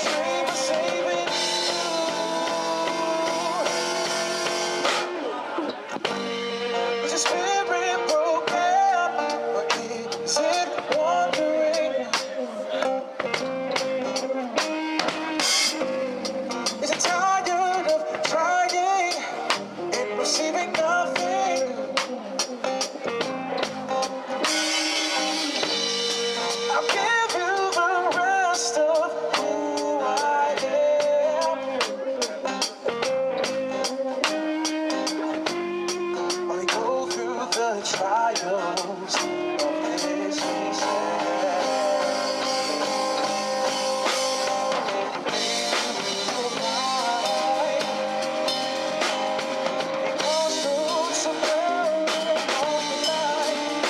dream of saving you. Was your spirit broken? Or is it wandering? Is it tired of trying and receiving nothing? I'll give you the rest of who I am. Only go through the trials of this it goes through some love along the line.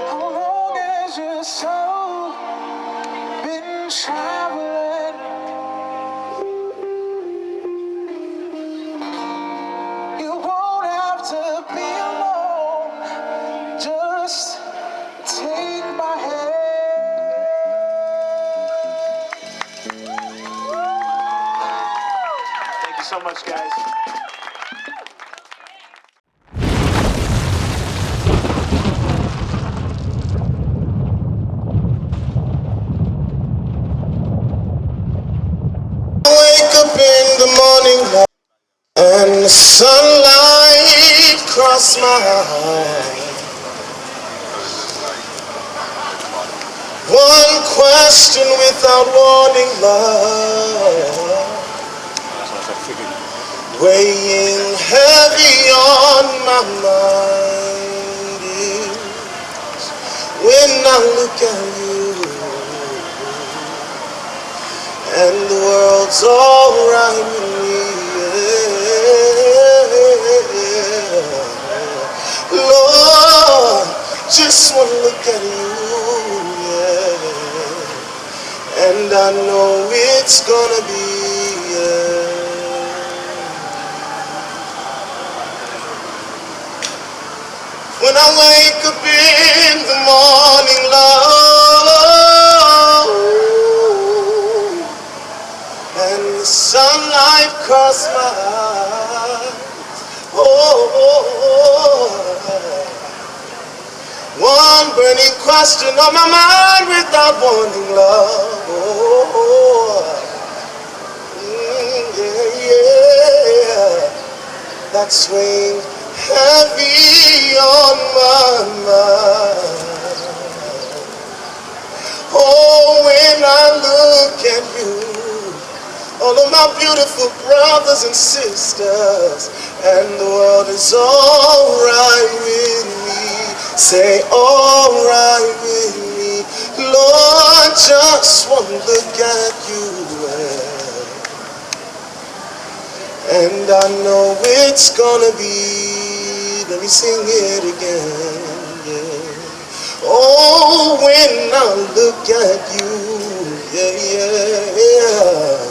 How long has your soul been traveling? You won't have to be alone. Just take my hand. Thank you so much, guys. Wake up in the morning and the sunlight cross my eyes. One question without warning, love, weighing heavy on my mind is when I look at you and the world's alright with me. Yeah. Lord, just one look at you, yeah, and I know it's gonna be, yeah. When I wake up in the morning, Lord, and the sunlight cross my eyes, one burning question on my mind without warning, love, yeah, that's weighing heavy on my mind. Oh, when I look at you, all of my beautiful brothers and sisters, and the world is alright with me. Say alright with me. Lord, just one look at you, and I know it's gonna be, let me sing it again, yeah. Oh, when I look at you, yeah,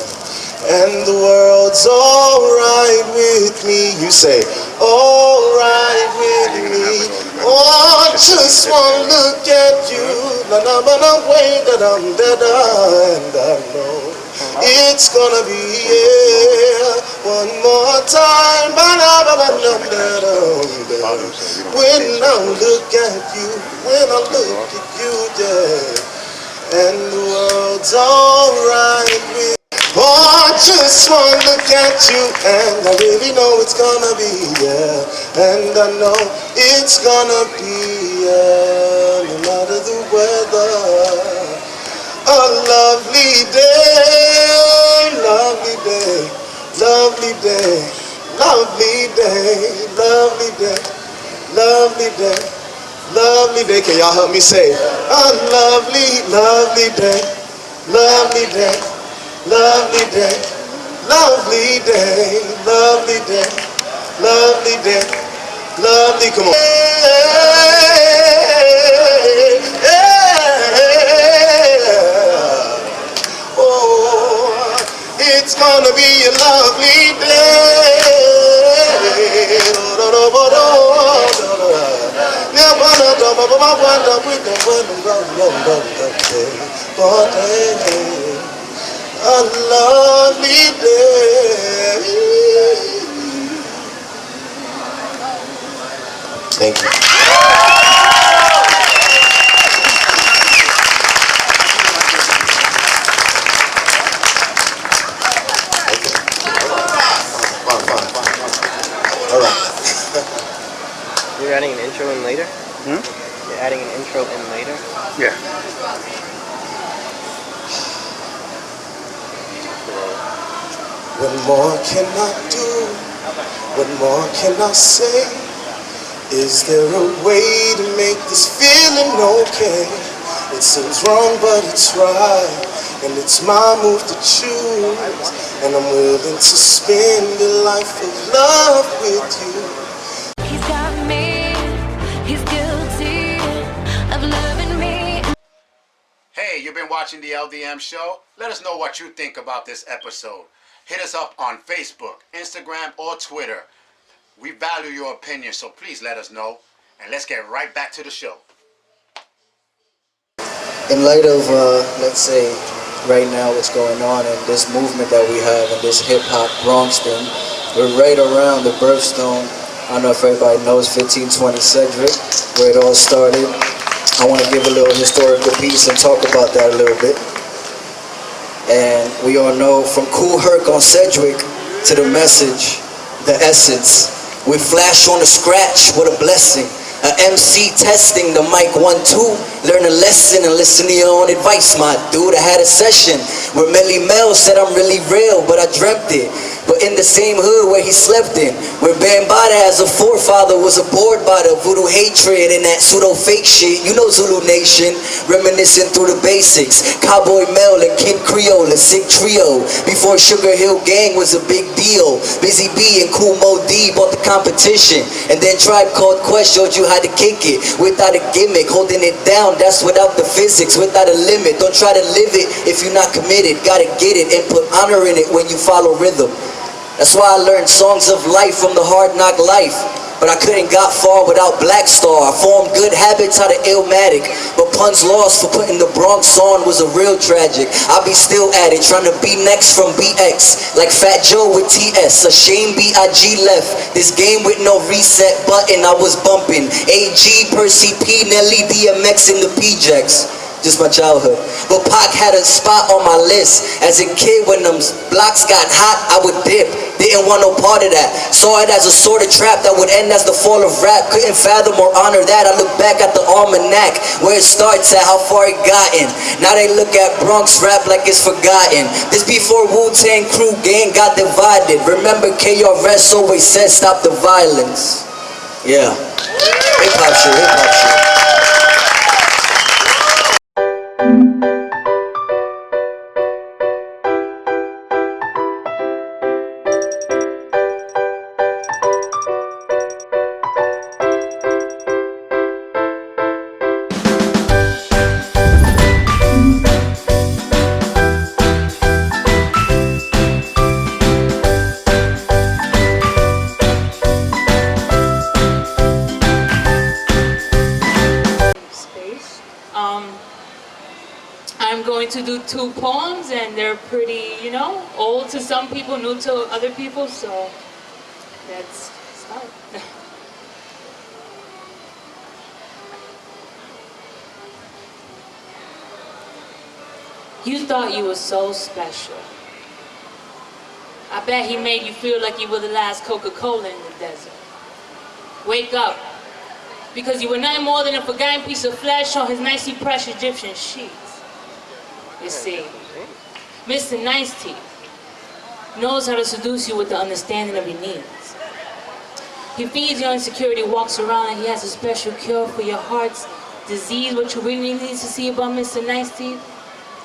and the world's alright with me. You say, alright with me. Oh, just one look at you. Na way that I'm better, and I know it's gonna be, yeah. One more time. When I look at you, yeah, and the world's alright with. Oh, I just wanna look at you, and I really know it's gonna be, yeah, and I know it's gonna be, yeah, no matter the weather. A lovely day, lovely day, lovely day, lovely day, lovely day, lovely day, lovely day. Can y'all help me say it? A lovely, lovely day, lovely day. Lovely day, lovely day, lovely day, lovely day, lovely, come on. Oh, it's gonna be a lovely day. A lovely day. Thank you. All right. You're adding an intro in later? Hmm? You're adding an intro in later? Yeah. What more can I do? What more can I say? Is there a way to make this feeling okay? It seems wrong, but it's right, and it's my move to choose, and I'm willing to spend a life of love with you. He's got me, he's guilty of loving me. Hey, you've been watching the LDM Show? Let us know what you think about this episode. Hit us up on Facebook, Instagram, or Twitter. We value your opinion, so please let us know. And let's get right back to the show. In light of, let's say, right now what's going on and this movement that we have and this hip-hop Bronx thing, we're right around the birthstone. I don't know if everybody knows 1520 Cedric, where it all started. I want to give a little historical piece and talk about that a little bit. And we all know from Cool Herc on Cedric to the message, the essence. We flash on the scratch, what a blessing. A MC testing the mic 1-2. Learn a lesson and listen to your own advice, my dude. I had a session where Melly Mel said I'm really real, but I dreamt it. But in the same hood where he slept in, where Bambada as a forefather was aboard by the voodoo hatred and that pseudo fake shit. You know Zulu Nation, reminiscing through the basics. Cowboy Mel and Kid Creole, a sick trio. Before Sugar Hill Gang was a big deal. Busy B and Cool Mo D bought the competition. And then Tribe Called Quest showed you how to kick it without a gimmick, holding it down, that's without the physics, without a limit. Don't try to live it if you're not committed. Gotta get it and put honor in it when you follow rhythm. That's why I learned songs of life from the Hard Knock Life. But I couldn't got far without Black Star. I formed good habits out of Illmatic, but puns lost for putting the Bronx on was a real tragic. I'll be still at it, trying to be next from BX, like Fat Joe with TS. A shame B.I.G. left this game with no reset button. I was bumping AG, Percy P, Nelly, DMX, and the P-Jacks. Just my childhood. But Pac had a spot on my list. As a kid, when them blocks got hot, I would dip. Didn't want no part of that. Saw it as a sort of trap that would end as the fall of rap. Couldn't fathom or honor that. I look back at the almanac, where it starts at, how far it gotten. Now they look at Bronx rap like it's forgotten. This before Wu-Tang Crew gang got divided. Remember KRS always said stop the violence. Yeah. Hip-hop shit, hip-hop shit. I'm going to do 2 poems, and and they're pretty, you know, old to some people, new to other people, so that's fine. You thought you were so special. I bet he made you feel like you were the last Coca-Cola in the desert. Wake up, because you were nothing more than a forgotten piece of flesh on his nicely pressed Egyptian sheets. You see, Mr. Nice Teeth knows how to seduce you with the understanding of your needs. He feeds your insecurity, walks around like he has a special cure for your heart's disease. What you really need to see about Mr. Nice Teeth,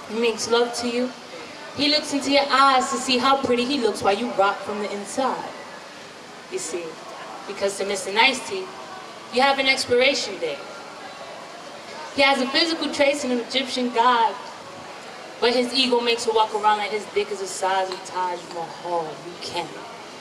he makes love to you. He looks into your eyes to see how pretty he looks while you rock from the inside. You see, because to Mr. Nice Teeth, you have an expiration date. He has a physical trace in an Egyptian god, but his ego makes him walk around like his dick is the size of Taj Mahal. You can't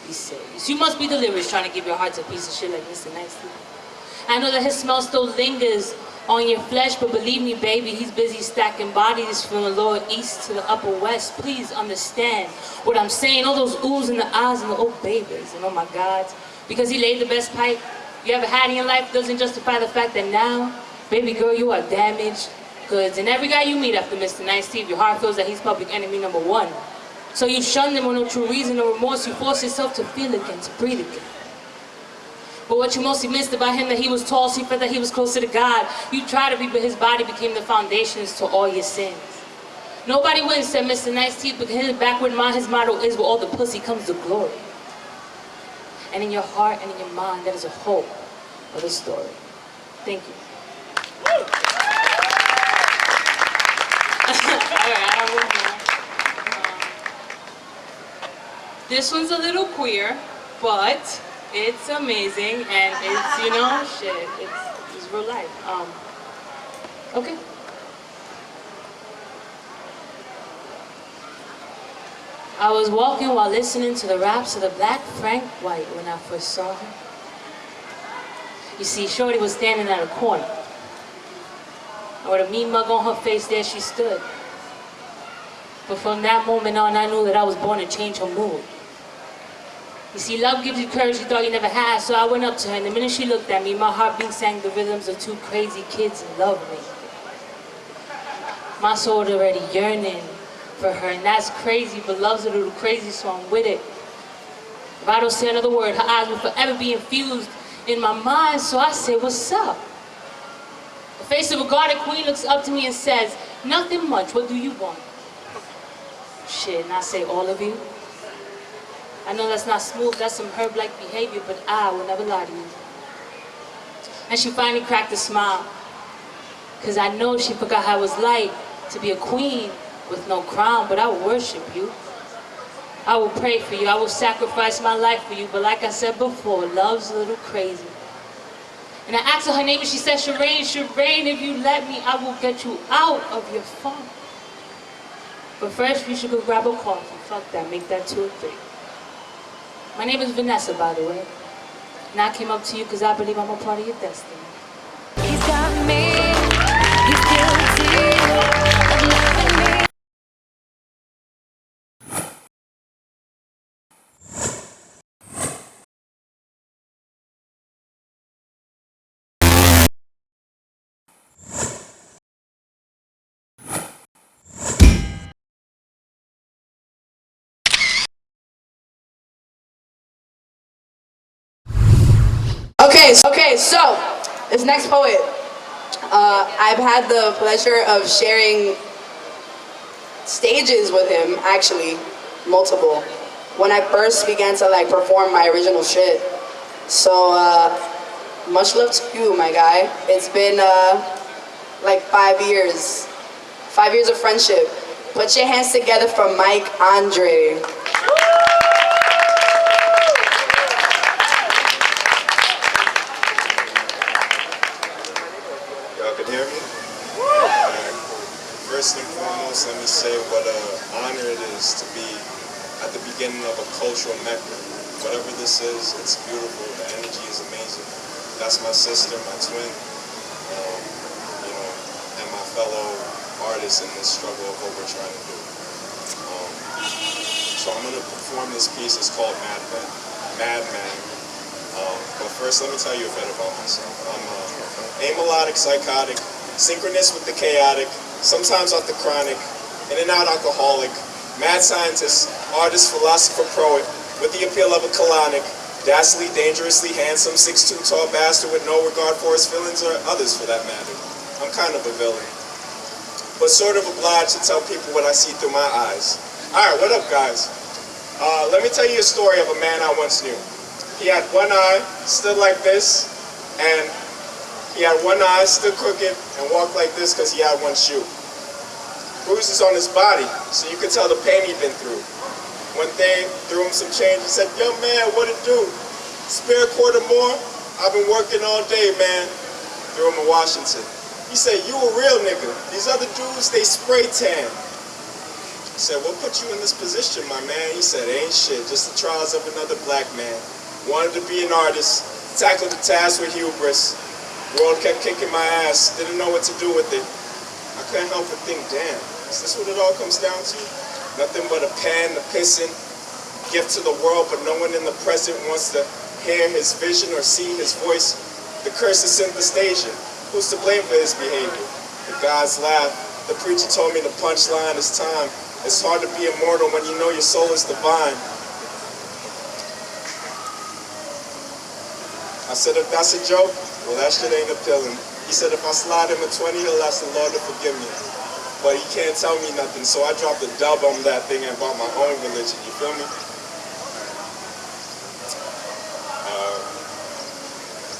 be serious. You must be delirious trying to give your heart to a piece of shit like Mr. Nice Teeth. I know that his smell still lingers on your flesh, but believe me, baby, he's busy stacking bodies from the lower east to the upper west. Please understand what I'm saying. All those oohs in the eyes and the old babies and oh my God, because he laid the best pipe you ever had in your life doesn't justify the fact that now, baby girl, you are damaged goods. And every guy you meet after Mr. Nice Teeth, your heart feels that he's public enemy number one. So you shun him with no true reason or remorse. You force yourself to feel again, to breathe again. But what you mostly missed about him, that he was tall, so you felt that he was closer to God. You tried to be, but his body became the foundations to all your sins. Nobody wouldn't say Mr. Nice Teeth, but his backward mind, his motto is, with all the pussy comes the glory. And in your heart and in your mind, that is a whole other story. Thank you. This one's a little queer, but it's amazing, and it's, you know, shit, it's real life. Okay. I was walking while listening to the raps of the Black Frank White when I first saw him. You see, Shorty was standing at a corner, and with a mean mug on her face, there she stood. But from that moment on, I knew that I was born to change her mood. You see, love gives you courage you thought you never had, so I went up to her, and the minute she looked at me, my heartbeat sang the rhythms of two crazy kids in love with me. My soul already yearning for her, and that's crazy, but love's a little crazy, so I'm with it. If I don't say another word, her eyes will forever be infused in my mind, so I say, what's up? The face of a guarded queen looks up to me and says, nothing much, what do you want? Shit, and I say, all of you? I know that's not smooth, that's some herb-like behavior, but I will never lie to you. And she finally cracked a smile, because I know she forgot how it was like to be a queen with no crown, but I will worship you. I will pray for you, I will sacrifice my life for you, but like I said before, love's a little crazy. And I asked her name, and she said, Shireen, if you let me, I will get you out of your phone. But first, we should go grab a coffee. Fuck that, make that 2 or 3. My name is Vanessa, by the way. And I came up to you because I believe I'm a part of your destiny. He's got me, he's guilty of loving me. Okay, so this next poet, I've had the pleasure of sharing stages with him, actually, multiple, when I first began to like perform my original shit. So much love to you, my guy. It's been like 5 years. 5 years of friendship. Put your hands together for Mike Andre. Hear me? First and foremost, let me say what an honor it is to be at the beginning of a cultural mecca. Whatever this is, it's beautiful. The energy is amazing. That's my sister, my twin, you know, and my fellow artists in this struggle of what we're trying to do. So I'm gonna perform this piece. It's called Madman. But first, let me tell you a bit about myself. I'm amelodic, psychotic, synchronous with the chaotic, sometimes off the chronic, in and out alcoholic, mad scientist, artist, philosopher, poet, with the appeal of a colonic, dastardly, dangerously handsome, 6'2" tall bastard with no regard for his feelings or others for that matter. I'm kind of a villain, but sort of obliged to tell people what I see through my eyes. Alright, what up guys? Let me tell you a story of a man I once knew. He had one eye, stood like this, and he had one eye, stood crooked, and walked like this because he had one shoe. Bruises on his body, so you could tell the pain he'd been through. One day, threw him some change, he said, "Young man, what it do? Spare a quarter more? I've been working all day, man." Threw him a Washington. He said, "You a real nigga. These other dudes, they spray tan." I said, "What put you in this position, my man?" He said, "Ain't shit, just the trials of another black man. Wanted to be an artist, tackled the task with hubris. World kept kicking my ass, didn't know what to do with it. I couldn't help but think, damn, is this what it all comes down to? Nothing but a pen, a piston, gift to the world, but no one in the present wants to hear his vision or see his voice. The curse is synesthesia. Who's to blame for his behavior? The gods laugh. The preacher told me the punchline is time. It's hard to be immortal when you know your soul is divine." I said, "If that's a joke, well, that shit ain't appealing." He said, "If I slide him a 20, he'll ask the Lord to forgive me. But he can't tell me nothing, so I dropped a dub on that thing and bought my own religion." You feel me?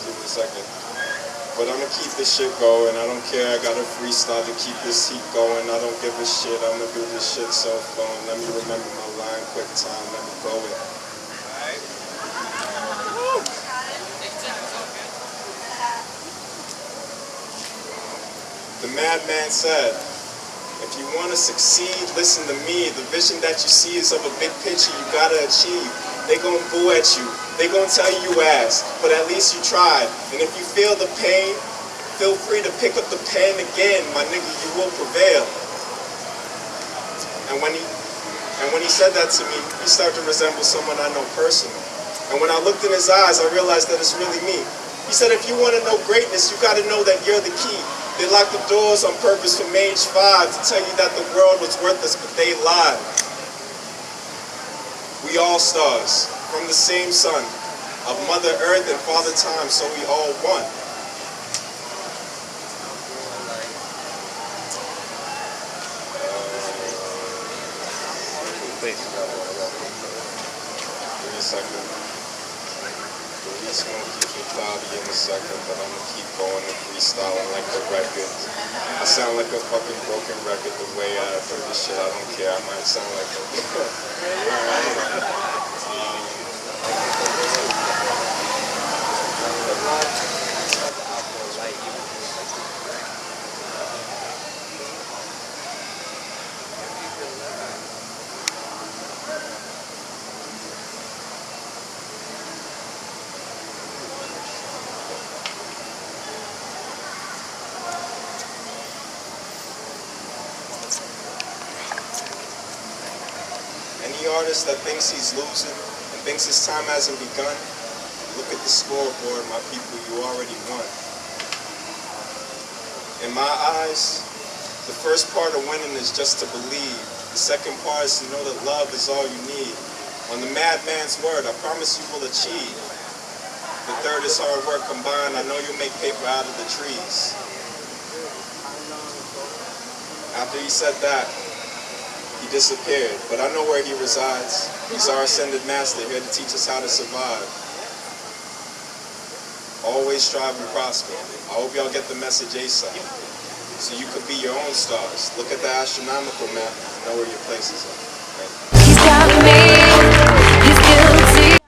Give me a second. But I'm gonna keep this shit going. I don't care. I got a freestyle to keep this heat going. I don't give a shit. I'm gonna do this shit self-flowing. Let me remember my line, quick time. Let me go in. The madman said, "If you want to succeed, listen to me. The vision that you see is of a big picture you gotta achieve. They gonna boo at you. They gonna tell you ass, but at least you tried. And if you feel the pain, feel free to pick up the pen again, my nigga, you will prevail." And when he said that to me, he started to resemble someone I know personally. And when I looked in his eyes, I realized that it's really me. He said, "If you want to know greatness, you gotta know that you're the key. They locked the doors on purpose from age 5 to tell you that the world was worthless, but they lied. We all stars, from the same sun, of Mother Earth and Father Time, so we all one." Please. Give me a second. The weed smoke keeps me cloudy in a second, but I'm gonna keep going and freestyling like the record. I sound like a fucking broken record the way I do this shit. I don't care. I might sound like any artist that thinks he's losing and thinks his time hasn't begun, look at the scoreboard, my people, you already won. In my eyes, the first part of winning is just to believe. The second part is to know that love is all you need. On the madman's word, I promise you will achieve. The third is hard work combined. I know you'll make paper out of the trees. After he said that, he disappeared, but I know where he resides. He's our ascended master, here to teach us how to survive. Always strive and prosper. I hope y'all get the message ASAP, so you could be your own stars. Look at the astronomical map, know where your places are. He's got me, he's guilty.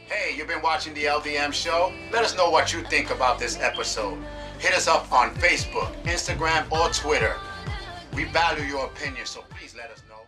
Hey, you've been watching the LDM Show? Let us know what you think about this episode. Hit us up on Facebook, Instagram, or Twitter. We value your opinion, so please let us know.